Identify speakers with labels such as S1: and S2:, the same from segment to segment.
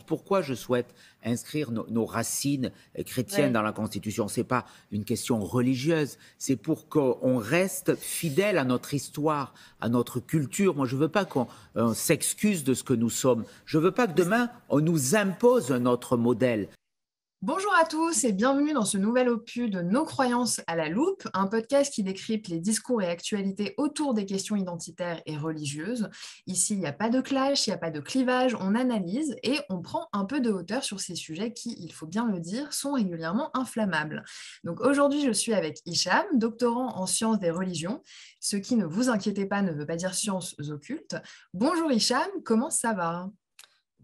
S1: pourquoi je souhaite inscrire nos racines chrétiennes
S2: Ouais.
S1: dans la Constitution. Ce n'est pas une question religieuse, c'est pour qu'on reste fidèle à notre histoire, à notre culture. Moi, je ne veux pas qu'on s'excuse de ce que nous sommes. Je ne veux pas que demain, on nous impose un autre modèle.
S2: Bonjour à tous et bienvenue dans ce nouvel opus de Nos croyances à la loupe, un podcast qui décrypte les discours et actualités autour des questions identitaires et religieuses. Ici, il n'y a pas de clash, il n'y a pas de clivage, on analyse et on prend un peu de hauteur sur ces sujets qui, il faut bien le dire, sont régulièrement inflammables. Donc aujourd'hui, je suis avec Hicham, doctorant en sciences des religions, ce qui, ne vous inquiétez pas, ne veut pas dire sciences occultes. Bonjour Hicham, comment ça va?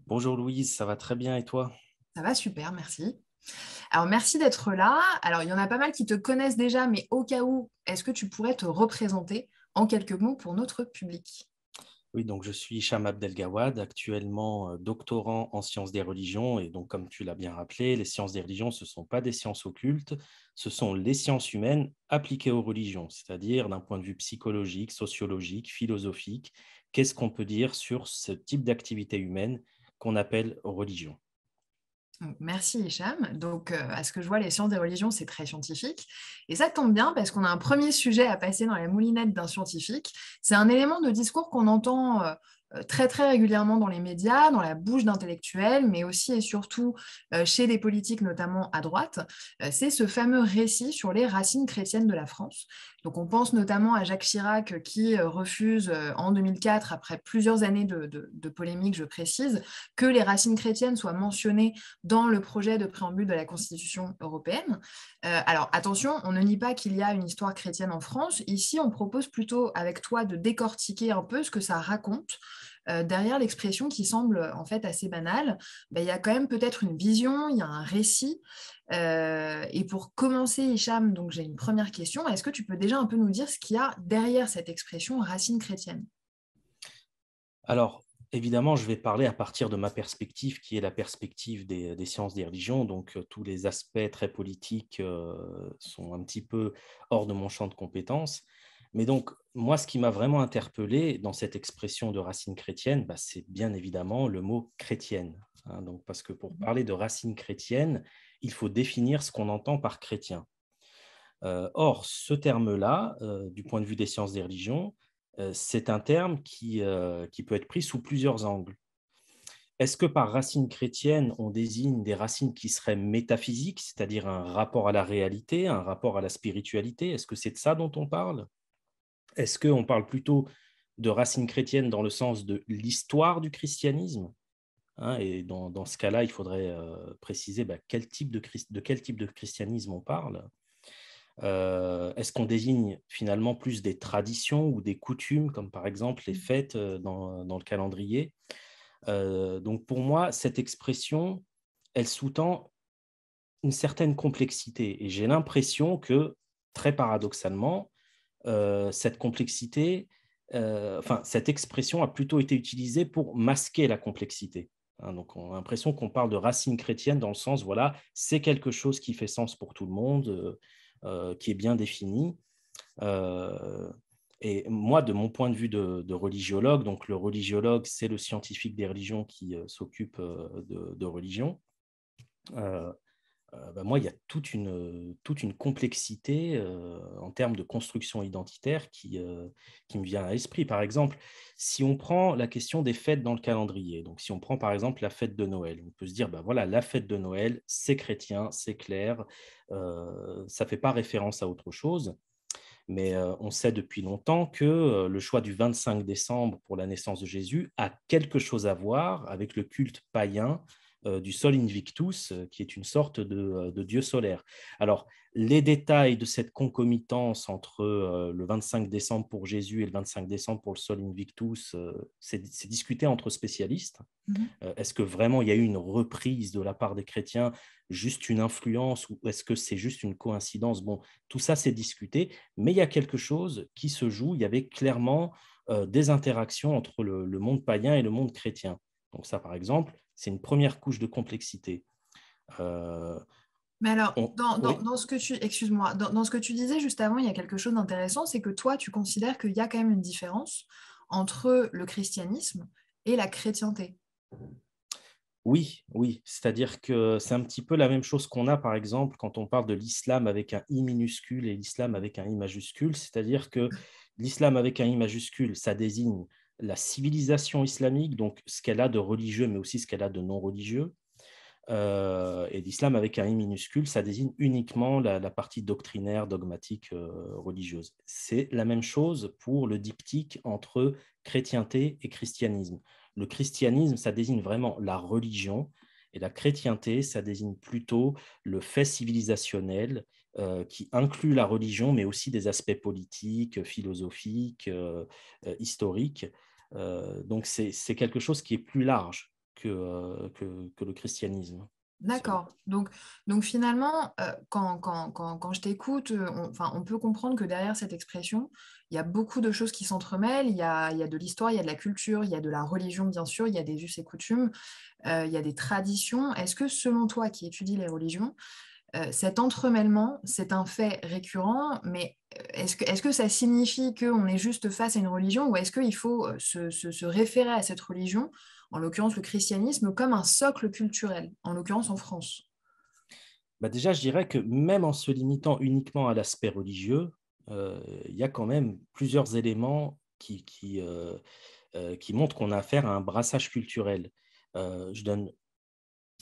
S3: Bonjour Louise, ça va très bien et toi?
S2: Ça va super, merci. Alors, merci d'être là. Alors, il y en a pas mal qui te connaissent déjà, mais au cas où, est-ce que tu pourrais te représenter en quelques mots pour notre public?
S3: Oui, donc je suis Hicham Abdelgawad, actuellement doctorant en sciences des religions. Et donc, comme tu l'as bien rappelé, les sciences des religions, ce ne sont pas des sciences occultes, ce sont les sciences humaines appliquées aux religions, c'est-à-dire d'un point de vue psychologique, sociologique, philosophique. Qu'est-ce qu'on peut dire sur ce type d'activité humaine qu'on appelle religion?
S2: Donc, merci Hicham. Donc, à ce que je vois, les sciences des religions, c'est très scientifique. Et ça tombe bien parce qu'on a un premier sujet à passer dans la moulinette d'un scientifique. C'est un élément de discours qu'on entend très très régulièrement dans les médias, dans la bouche d'intellectuels, mais aussi et surtout chez des politiques, notamment à droite. C'est ce fameux récit sur les racines chrétiennes de la France. Donc, on pense notamment à Jacques Chirac qui refuse en 2004, après plusieurs années de polémique, je précise, que les racines chrétiennes soient mentionnées dans le projet de préambule de la Constitution européenne. Alors attention, on ne nie pas qu'il y a une histoire chrétienne en France. Ici, on propose plutôt avec toi de décortiquer un peu ce que ça raconte. Derrière l'expression qui semble en fait assez banale, ben, il y a quand même peut-être une vision, il y a un récit. Et pour commencer, Hicham, donc j'ai une première question. Est-ce que tu peux déjà un peu nous dire ce qu'il y a derrière cette expression racine chrétienne?
S3: Alors, évidemment, je vais parler à partir de ma perspective, qui est la perspective des sciences des religions. Donc, tous les aspects très politiques sont un petit peu hors de mon champ de compétences. Mais donc, moi, ce qui m'a vraiment interpellé dans cette expression de racine chrétienne, bah, c'est bien évidemment le mot chrétienne, hein. Donc, parce que pour parler de racine chrétienne, il faut définir ce qu'on entend par chrétien. Or, ce terme-là, du point de vue des sciences des religions, c'est un terme qui peut être pris sous plusieurs angles. Est-ce que par racine chrétienne, on désigne des racines qui seraient métaphysiques, c'est-à-dire un rapport à la réalité, un rapport à la spiritualité? Est-ce que c'est de ça dont on parle? Est-ce qu'on parle plutôt de racines chrétiennes dans le sens de l'histoire du christianisme, hein? Et dans ce cas-là, il faudrait préciser de quel type de christianisme on parle. Est-ce qu'on désigne finalement plus des traditions ou des coutumes, comme par exemple les fêtes dans le calendrier? Donc pour moi, cette expression, elle sous-tend une certaine complexité et j'ai l'impression que, très paradoxalement, cette complexité, enfin cette expression a plutôt été utilisée pour masquer la complexité, hein. Donc on a l'impression qu'on parle de racines chrétiennes dans le sens, voilà, c'est quelque chose qui fait sens pour tout le monde, qui est bien défini. Heu et moi, de mon point de vue de religiologue, donc le religiologue, c'est le scientifique des religions qui s'occupe de religion. Heu bah, moi, il y a toute une complexité en termes de construction identitaire qui me vient à l'esprit. Par exemple, si on prend la question des fêtes dans le calendrier, donc si on prend par exemple la fête de Noël, on peut se dire, bah, voilà, la fête de Noël, c'est chrétien, c'est clair, ça ne fait pas référence à autre chose. Mais on sait depuis longtemps que le choix du 25 décembre pour la naissance de Jésus a quelque chose à voir avec le culte païen du Sol Invictus, qui est une sorte de dieu solaire. Alors, les détails de cette concomitance entre le 25 décembre pour Jésus et le 25 décembre pour le Sol Invictus, c'est discuté entre spécialistes.
S2: Mhm.
S3: Est-ce que vraiment il y a eu une reprise de la part des chrétiens, juste une influence ou est-ce que c'est juste une coïncidence? Bon, tout ça, c'est discuté, mais il y a quelque chose qui se joue. Il y avait clairement des interactions entre le monde païen et le monde chrétien. Donc ça, par exemple, c'est une première couche de complexité. Euh,
S2: Mais alors,
S3: oui.
S2: dans ce que tu, excuse-moi, dans ce que tu disais juste avant, il y a quelque chose d'intéressant, c'est que toi, tu considères qu'il y a quand même une différence entre le christianisme et la chrétienté.
S3: Oui, oui, c'est-à-dire que c'est un petit peu la même chose qu'on a, par exemple, quand on parle de l'islam avec un I minuscule et l'islam avec un I majuscule, c'est-à-dire que l'islam avec un I majuscule, ça désigne la civilisation islamique, donc ce qu'elle a de religieux, mais aussi ce qu'elle a de non religieux. Et l'islam avec un I minuscule, ça désigne uniquement la partie doctrinaire, dogmatique, religieuse. C'est la même chose pour le diptyque entre chrétienté et christianisme. Le christianisme, ça désigne vraiment la religion, et la chrétienté, ça désigne plutôt le fait civilisationnel qui inclut la religion, mais aussi des aspects politiques, philosophiques, historiques. Donc c'est quelque chose qui est plus large que le christianisme.
S2: D'accord. Donc finalement, quand je t'écoute, on peut comprendre que derrière cette expression, il y a beaucoup de choses qui s'entremêlent. Il y a de l'histoire, il y a de la culture, il y a de la religion, bien sûr, il y a des us et coutumes, il y a des traditions. Est-ce que selon toi, qui étudie les religions, cet entremêlement, c'est un fait récurrent, mais est-ce que ça signifie qu'on est juste face à une religion ou est-ce qu'il faut se référer à cette religion, en l'occurrence le christianisme, comme un socle culturel, en l'occurrence en France?
S3: Bah déjà, je dirais que même en se limitant uniquement à l'aspect religieux, il y a quand même plusieurs éléments qui montrent qu'on a affaire à un brassage culturel. Je donne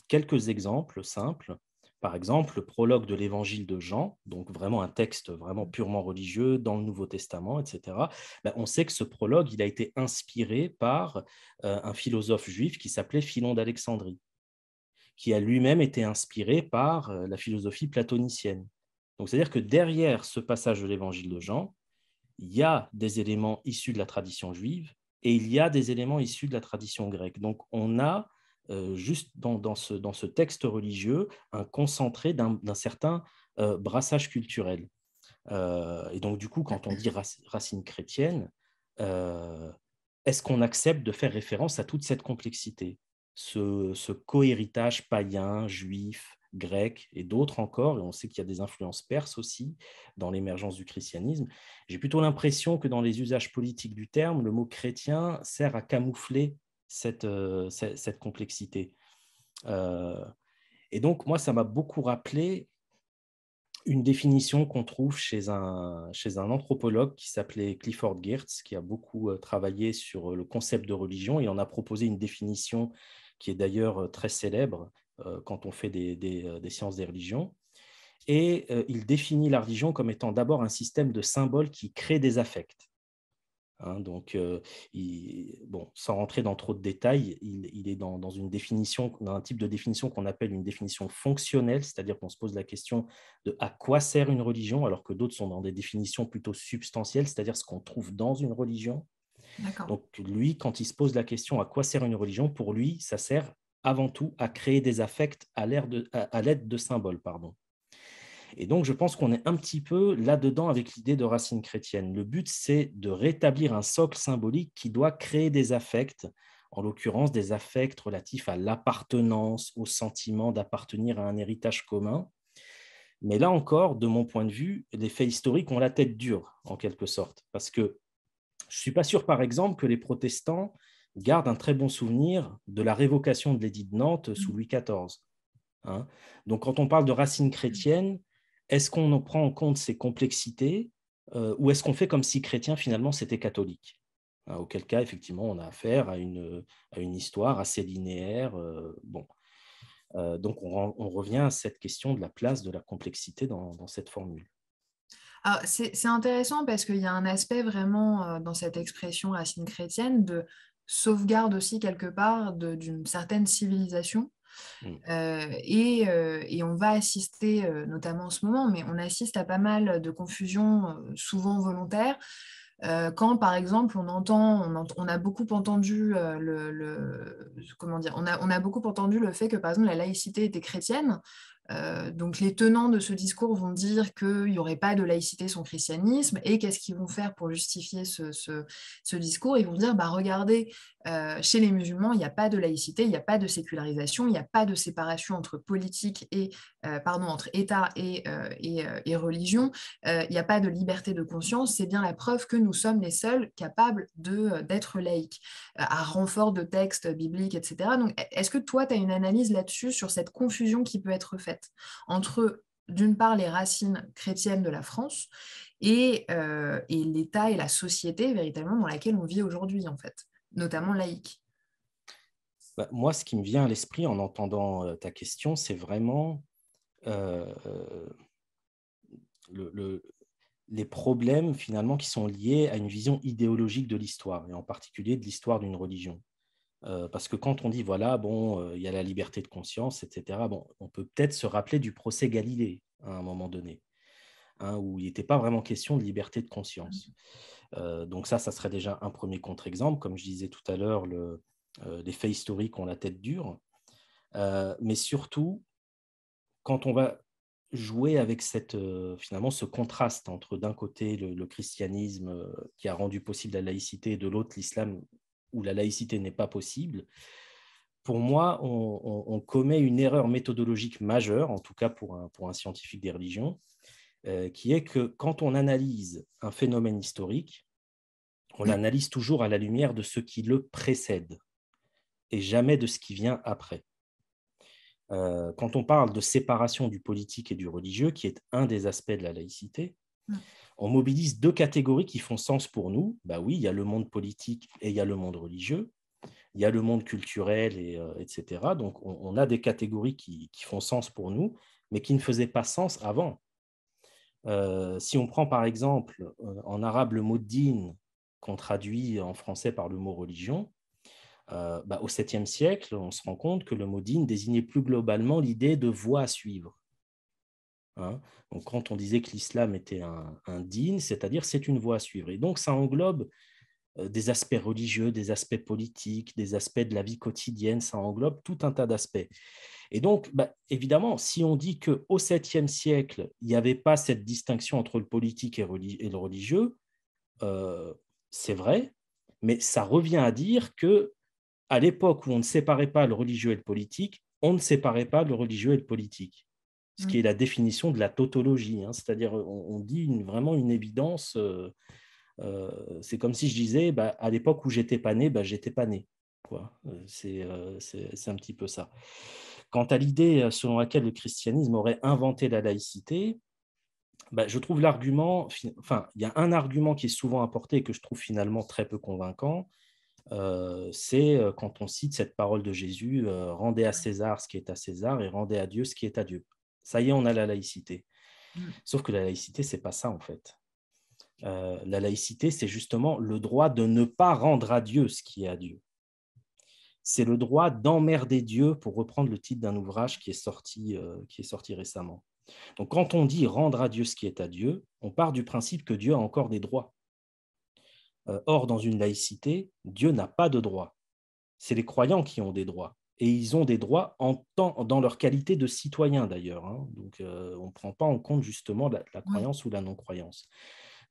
S3: quelques exemples simples. Par exemple, le prologue de l'évangile de Jean, donc vraiment un texte vraiment purement religieux dans le Nouveau Testament, etc. Ben, on sait que ce prologue, il a été inspiré par un philosophe juif qui s'appelait Philon d'Alexandrie, qui a lui-même été inspiré par la philosophie platonicienne. Donc, c'est-à-dire que derrière ce passage de l'évangile de Jean, il y a des éléments issus de la tradition juive et il y a des éléments issus de la tradition grecque. Donc, on a juste dans ce texte religieux un concentré d'un certain brassage culturel. Et donc, du coup, quand on dit racine chrétienne, euh, est-ce qu'on accepte de faire référence à toute cette complexité, ce cohéritage païen, juif, grec et d'autres encore, et on sait qu'il y a des influences perses aussi dans l'émergence du christianisme. J'ai plutôt l'impression que dans les usages politiques du terme, le mot chrétien sert à camoufler cette complexité. Euh, et donc, moi, ça m'a beaucoup rappelé une définition qu'on trouve chez un anthropologue qui s'appelait Clifford Geertz, qui a beaucoup travaillé sur le concept de religion. Il en a proposé une définition qui est d'ailleurs très célèbre quand on fait des sciences des religions. Et il définit la religion comme étant d'abord un système de symboles qui crée des affects. Hein, donc, bon, sans rentrer dans trop de détails, il est dans une définition, dans un type de définition qu'on appelle une définition fonctionnelle, c'est-à-dire qu'on se pose la question de à quoi sert une religion, alors que d'autres sont dans des définitions plutôt substantielles, c'est-à-dire ce qu'on trouve dans une religion.
S2: D'accord.
S3: Donc, lui, quand il se pose la question à quoi sert une religion, pour lui, ça sert avant tout à créer des affects à l'aide de symboles, pardon. Et donc, je pense qu'on est un petit peu là-dedans avec l'idée de racine chrétienne. Le but, c'est de rétablir un socle symbolique qui doit créer des affects, en l'occurrence des affects relatifs à l'appartenance, au sentiment d'appartenir à un héritage commun. Mais là encore, de mon point de vue, les faits historiques ont la tête dure, en quelque sorte, parce que je ne suis pas sûr, par exemple, que les protestants gardent un très bon souvenir de la révocation de l'édit de Nantes sous Louis XIV. Hein. Donc, quand on parle de racines chrétiennes, est-ce qu'on en prend en compte ces complexités ou est-ce qu'on fait comme si chrétien, finalement, c'était catholique? Hein, auquel cas, effectivement, on a affaire à une histoire assez linéaire. Bon. Donc, on revient à cette question de la place de la complexité dans cette formule.
S2: Alors, c'est intéressant parce qu'il y a un aspect vraiment dans cette expression racine chrétienne de sauvegarde aussi quelque part d'une certaine civilisation.
S3: Mm.
S2: Et on va assister, notamment en ce moment, mais on assiste à pas mal de confusions, souvent volontaires, quand, par exemple, on a beaucoup entendu comment dire, on a beaucoup entendu le fait que, par exemple, la laïcité était chrétienne. Donc, les tenants de ce discours vont dire qu'il n'y aurait pas de laïcité sans christianisme. Et qu'est-ce qu'ils vont faire pour justifier ce discours? Ils vont dire, bah, regardez, chez les musulmans, il n'y a pas de laïcité, il n'y a pas de sécularisation, il n'y a pas de séparation entre politique et entre État et religion, il n'y a pas de liberté de conscience, c'est bien la preuve que nous sommes les seuls capables d'être laïcs, à renfort de textes bibliques, etc. Donc, est-ce que toi, tu as une analyse là-dessus, sur cette confusion qui peut être faite entre, d'une part, les racines chrétiennes de la France et l'État et la société véritablement dans laquelle on vit aujourd'hui, en fait, notamment laïque?
S3: Bah, moi, ce qui me vient à l'esprit en entendant ta question, c'est vraiment euh, le, les problèmes finalement qui sont liés à une vision idéologique de l'histoire, et en particulier de l'histoire d'une religion. Parce que quand on dit, voilà, bon, il y a la liberté de conscience, etc., bon, on peut peut-être se rappeler du procès Galilée à un moment donné, hein, où il n'était pas vraiment question de liberté de conscience. Donc ça serait déjà un premier contre-exemple. Comme je disais tout à l'heure, les faits historiques ont la tête dure. Mais surtout, quand on va jouer avec finalement ce contraste entre, d'un côté, le christianisme qui a rendu possible la laïcité, et de l'autre, l'islam, où la laïcité n'est pas possible, pour moi, on commet une erreur méthodologique majeure, en tout cas pour un scientifique des religions, qui est que quand on analyse un phénomène historique, on l'analyse toujours à la lumière de ce qui le précède et jamais de ce qui vient après. Quand on parle de séparation du politique et du religieux, qui est un des aspects de la laïcité, on mobilise deux catégories qui font sens pour nous. Bah oui, il y a le monde politique et il y a le monde religieux. Il y a le monde culturel, etc. Donc, on a des catégories qui font sens pour nous, mais qui ne faisaient pas sens avant. Si on prend par exemple en arabe le mot din, qu'on traduit en français par le mot religion, au 7e siècle, on se rend compte que le mot din désignait plus globalement l'idée de voie à suivre. Hein. Donc, quand on disait que l'islam était un din, c'est-à-dire c'est une voie à suivre. Et donc, ça englobe des aspects religieux, des aspects politiques, des aspects de la vie quotidienne, ça englobe tout un tas d'aspects. Et donc, évidemment, si on dit qu'au 7e siècle, il n'y avait pas cette distinction entre le politique et le religieux, c'est vrai, mais ça revient à dire que à l'époque où on ne séparait pas le religieux et le politique, on ne séparait pas le religieux et le politique, ce qui est la définition de la tautologie, hein, c'est-à-dire on dit vraiment une évidence. C'est comme si je disais, à l'époque où j'étais pas né, j'étais pas né. C'est un petit peu ça. Quant à l'idée selon laquelle le christianisme aurait inventé la laïcité, je trouve l'argument, enfin, il y a un argument qui est souvent apporté et que je trouve finalement très peu convaincant, c'est quand on cite cette parole de Jésus, rendez à César ce qui est à César et rendez à Dieu ce qui est à Dieu. Ça y est, on a la laïcité. Sauf que la laïcité, c'est pas ça en fait. La laïcité, c'est justement le droit de ne pas rendre à Dieu ce qui est à Dieu. C'est le droit d'emmerder Dieu, pour reprendre le titre d'un ouvrage qui est sorti récemment. Donc, quand on dit rendre à Dieu ce qui est à Dieu, on part du principe que Dieu a encore des droits. Or, dans une laïcité, Dieu n'a pas de droits. C'est les croyants qui ont des droits. Et ils ont des droits dans leur qualité de citoyens, d'ailleurs. Hein. Donc, on ne prend pas en compte justement la croyance ou la non-croyance.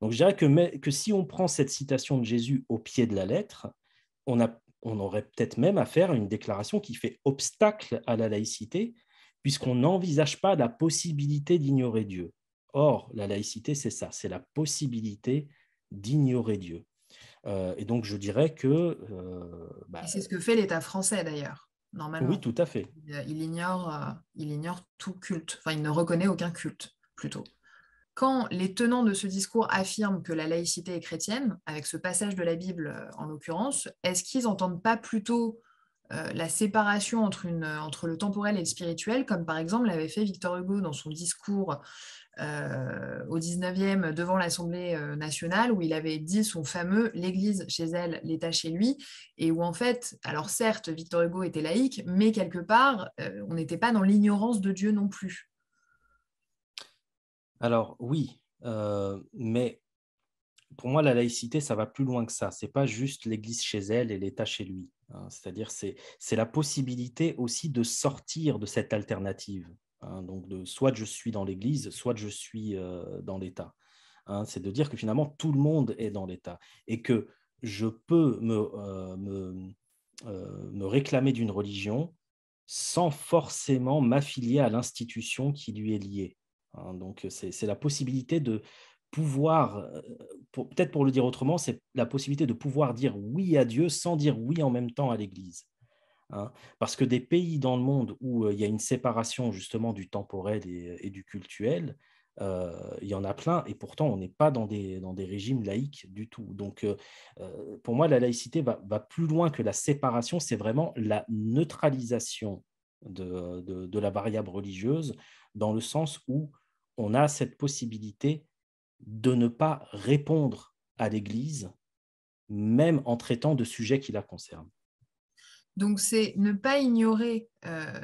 S3: Donc, je dirais que si on prend cette citation de Jésus au pied de la lettre, on aurait peut-être même à faire une déclaration qui fait obstacle à la laïcité, puisqu'on n'envisage pas la possibilité d'ignorer Dieu. Or, la laïcité, c'est ça, c'est la possibilité d'ignorer Dieu. Et donc, je dirais que...
S2: Et c'est ce que fait l'État français, d'ailleurs, normalement.
S3: Oui, tout à fait.
S2: Il ignore tout culte. Enfin, il ne reconnaît aucun culte, plutôt. Quand les tenants de ce discours affirment que la laïcité est chrétienne, avec ce passage de la Bible en l'occurrence, est-ce qu'ils n'entendent pas plutôt la séparation entre le temporel et le spirituel, comme par exemple l'avait fait Victor Hugo dans son discours au 19e devant l'Assemblée nationale, où il avait dit son fameux « l'Église chez elle, l'État chez lui », et où en fait, alors certes, Victor Hugo était laïque, mais quelque part, on n'était pas dans l'ignorance de Dieu non plus.
S3: Alors oui, mais pour moi, la laïcité, ça va plus loin que ça. Ce n'est pas juste l'Église chez elle et l'État chez lui. Hein. C'est-à-dire c'est la possibilité aussi de sortir de cette alternative. Hein. Donc, soit je suis dans l'Église, soit je suis dans l'État. Hein. C'est de dire que finalement, tout le monde est dans l'État et que je peux me réclamer d'une religion sans forcément m'affilier à l'institution qui lui est liée. Hein. Donc, c'est la possibilité de pouvoir, peut-être pour le dire autrement, c'est la possibilité de pouvoir dire oui à Dieu sans dire oui en même temps à l'Église. Hein. Parce que des pays dans le monde où il y a une séparation justement du temporel et du cultuel, il y en a plein, et pourtant on n'est pas dans des régimes laïques du tout. Donc pour moi, la laïcité va plus loin que la séparation, c'est vraiment la neutralisation de la variable religieuse, dans le sens où on a cette possibilité de ne pas répondre à l'Église, même en traitant de sujets qui la concernent.
S2: Donc, c'est ne pas ignorer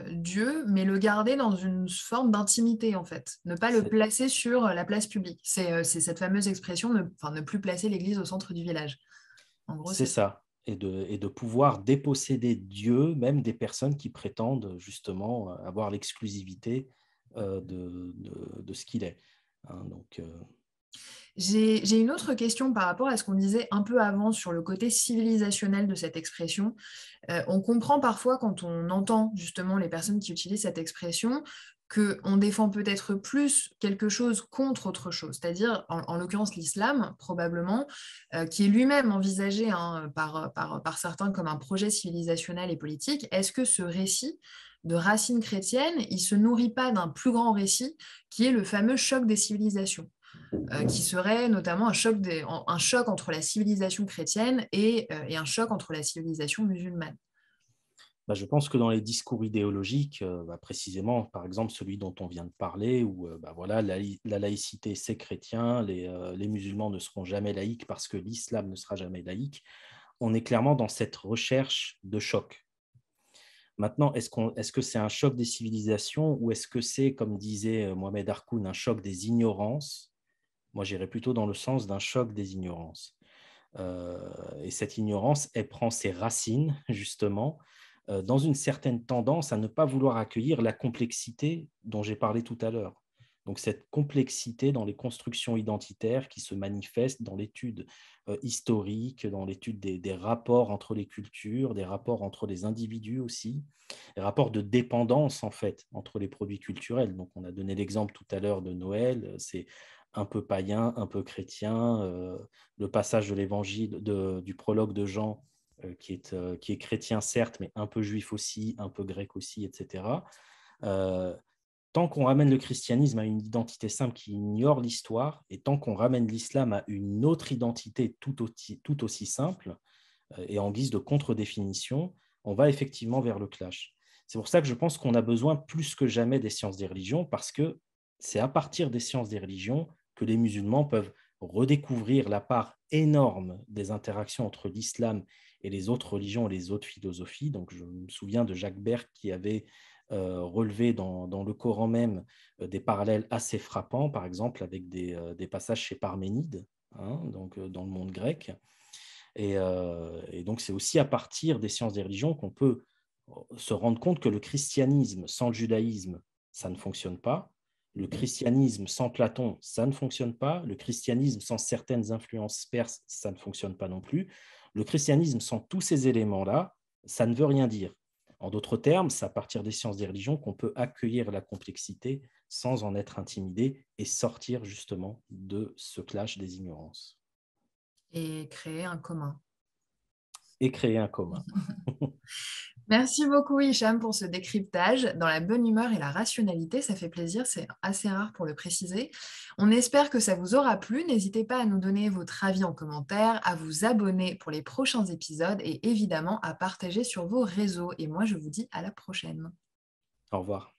S2: Dieu, mais le garder dans une forme d'intimité, en fait. Ne pas le
S3: C'est
S2: placer sur la place publique. C'est cette fameuse expression, ne plus placer l'église au centre du village. En gros,
S3: c'est
S2: c'est ça.
S3: ça, et de pouvoir déposséder Dieu, même des personnes qui prétendent justement avoir l'exclusivité de ce qu'il est. Hein, donc,
S2: J'ai une autre question par rapport à ce qu'on disait un peu avant sur le côté civilisationnel de cette expression. On comprend parfois quand on entend justement les personnes qui utilisent cette expression qu'on défend peut-être plus quelque chose contre autre chose, c'est-à-dire en l'occurrence l'islam probablement, qui est lui-même envisagé par certains comme un projet civilisationnel et politique. Est-ce que ce récit de racines chrétiennes, il ne se nourrit pas d'un plus grand récit qui est le fameux choc des civilisations, qui serait notamment un choc entre la civilisation chrétienne et un choc entre la civilisation musulmane?
S3: je pense que dans les discours idéologiques, précisément, par exemple celui dont on vient de parler, où voilà, la laïcité c'est chrétien, les musulmans ne seront jamais laïcs parce que l'islam ne sera jamais laïque, on est clairement dans cette recherche de choc. Maintenant, est-ce que c'est un choc des civilisations, ou est-ce que c'est, comme disait Mohamed Harkoun, un choc des ignorances? Moi, j'irais plutôt dans le sens d'un choc des ignorances. Et cette ignorance, elle prend ses racines, justement, dans une certaine tendance à ne pas vouloir accueillir la complexité dont j'ai parlé tout à l'heure. Donc cette complexité dans les constructions identitaires qui se manifeste dans l'étude historique, dans l'étude des rapports entre les cultures, des rapports entre les individus aussi, des rapports de dépendance en fait entre les produits culturels. Donc on a donné l'exemple tout à l'heure de Noël, c'est un peu païen, un peu chrétien, le passage de l'évangile, du prologue de Jean, qui est chrétien certes, mais un peu juif aussi, un peu grec aussi, etc. Tant qu'on ramène le christianisme à une identité simple qui ignore l'histoire, et tant qu'on ramène l'islam à une autre identité tout aussi simple, et en guise de contre-définition, on va effectivement vers le clash. C'est pour ça que je pense qu'on a besoin plus que jamais des sciences des religions, parce que c'est à partir des sciences des religions que les musulmans peuvent redécouvrir la part énorme des interactions entre l'islam et les autres religions et les autres philosophies. Donc, je me souviens de Jacques Berck qui avait relevé dans le Coran même des parallèles assez frappants, par exemple avec des passages chez Parménide, hein, donc dans le monde grec. Et donc, c'est aussi à partir des sciences des religions qu'on peut se rendre compte que le christianisme sans le judaïsme, ça ne fonctionne pas. Le christianisme sans Platon, ça ne fonctionne pas. Le christianisme sans certaines influences perses, ça ne fonctionne pas non plus. Le christianisme sans tous ces éléments-là, ça ne veut rien dire. En d'autres termes, c'est à partir des sciences des religions qu'on peut accueillir la complexité sans en être intimidé et sortir justement de ce clash des ignorances.
S2: Et créer un commun.
S3: Et créer un commun.
S2: Merci beaucoup Hicham pour ce décryptage dans la bonne humeur et la rationalité, ça fait plaisir, c'est assez rare pour le préciser. On espère que ça vous aura plu, n'hésitez pas à nous donner votre avis en commentaire, à vous abonner pour les prochains épisodes et évidemment à partager sur vos réseaux. Et moi je vous dis à la prochaine.
S3: Au revoir.